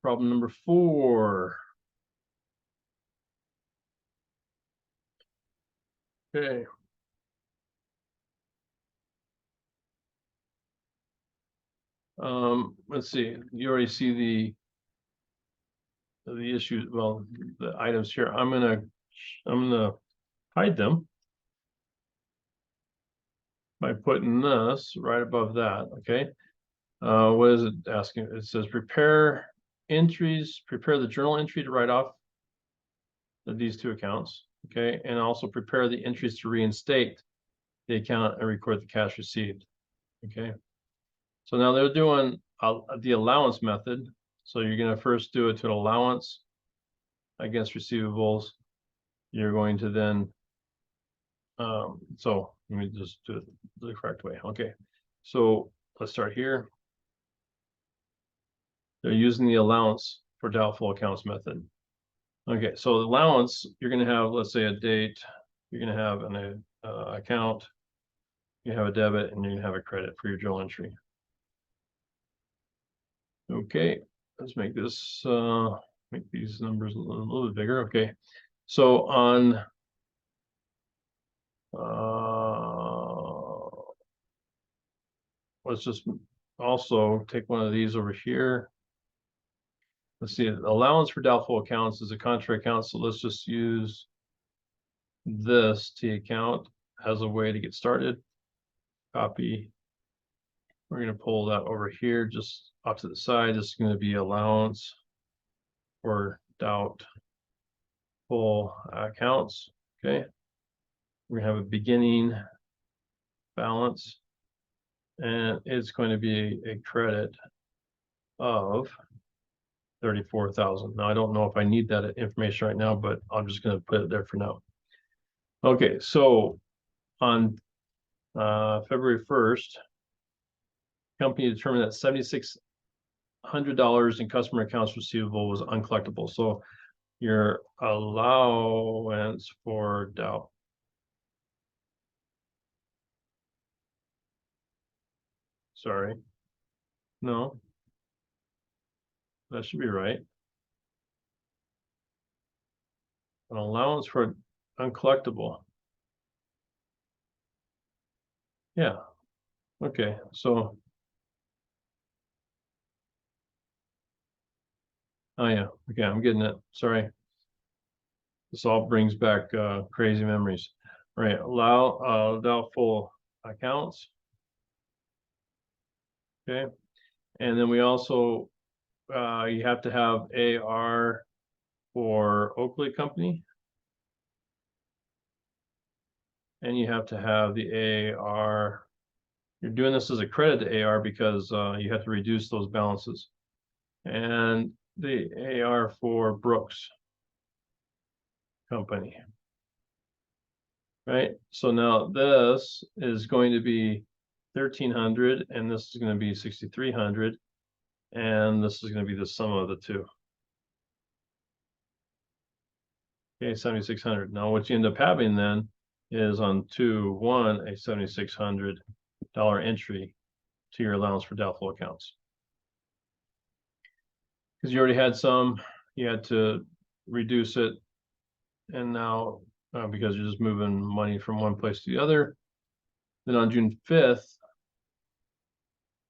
problem number 4. Okay. Let's see. You already see the issues. Well, the items here. I'm gonna hide them by putting this right above that. Okay. What is it asking? It says prepare the journal entry to write off these 2 accounts. Okay, and also prepare the entries to reinstate the account and record the cash received. Okay, so now they're doing the allowance method. So you're going to first do it to an allowance against receivables. You're going to then, so let me just do it the correct way. Okay, so let's start here. They're using the allowance for doubtful accounts method. Okay, so the allowance, you're going to have, let's say, a date. You're going to have an account. You have a debit, and you're going to have a credit for your journal entry. Okay, let's make this make these numbers a little bit bigger. Okay, so on let's just also take one of these over here. Let's see, allowance for doubtful accounts is a contra account, so let's just use this T account as a way to get started. Copy. We're going to pull that over here just off to the side. This is going to be allowance for doubtful accounts. Okay, we're going to have a beginning balance, and it's going to be a credit of 34,000. Now I don't know if I need that information right now, but I'm just going to put it there for now. Okay, so on February 1st, company determined that $7,600 in customer accounts receivable was uncollectible. So your allowance for doubt. Sorry. No. That should be right. An allowance for uncollectible. Yeah. Okay. So. Oh yeah. Okay. I'm getting it. Sorry. This all brings back crazy memories. All right. Allow doubtful accounts. Okay. And then we also you have to have AR for Oakley Company. And you have to have the AR. You're doing this as a credit to AR because you have to reduce those balances. And the AR for Brooks Company. Right? So now this is going to be 1,300 and this is going to be 6,300. And this is going to be the sum of the 2. Okay, 7,600. Now what you end up having then is on 2/1 a $7,600 entry to your allowance for doubtful accounts. Because you already had some, you had to reduce it, and now because you're just moving money from one place to the other. Then on June 5th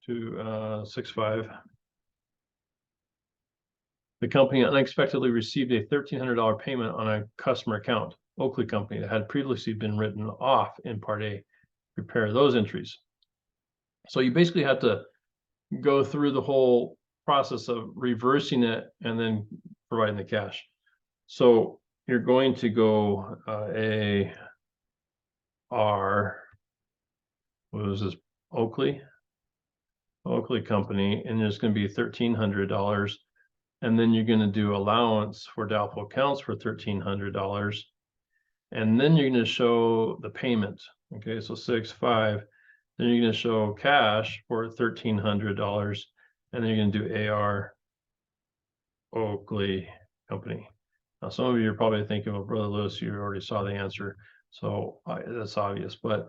to 6/5, the company unexpectedly received a $1,300 payment on a customer account, Oakley Company, that had previously been written off in Part A. Prepare those entries. So you basically have to go through the whole process of reversing it and then providing the cash. So you're going to go AR, what was this, Oakley Company, and there's going to be $1,300. And then you're going to do allowance for doubtful accounts for $1,300. And then you're going to show the payment. Okay, so 6/5. Then you're going to show cash for $1,300. And then you're going to do AR Oakley Company. Now, some of you are probably thinking, well, Brother Lewis, you already saw the answer. So that's obvious. But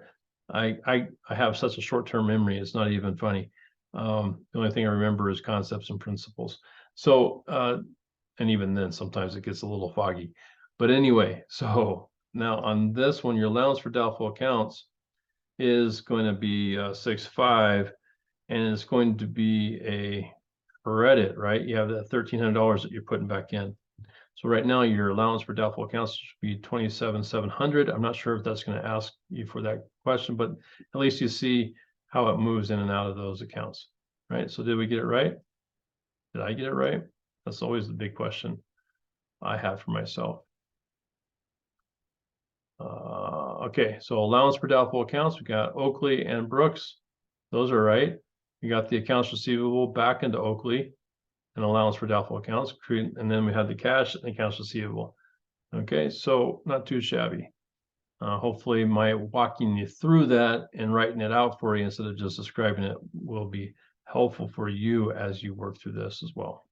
I have such a short-term memory, it's not even funny. The only thing I remember is concepts and principles. So, and even then, sometimes it gets a little foggy. But anyway, so now on this one, your allowance for doubtful accounts is going to be 6.5, and it's going to be a credit, right? You have that $1,300 that you're putting back in. So right now, your allowance for doubtful accounts should be 27,700. I'm not sure if that's going to ask you for that question, but at least you see how it moves in and out of those accounts, right? So did we get it right? Did I get it right? That's always the big question I have for myself. Okay, so allowance for doubtful accounts, we got Oakley and Brooks. Those are right. We got the accounts receivable back into Oakley and allowance for doubtful accounts, and then we had the cash and accounts receivable. Okay, so not too shabby. Hopefully my walking you through that and writing it out for you instead of just describing it will be helpful for you as you work through this as well.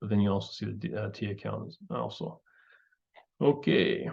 But then you also see the T account also. Okay.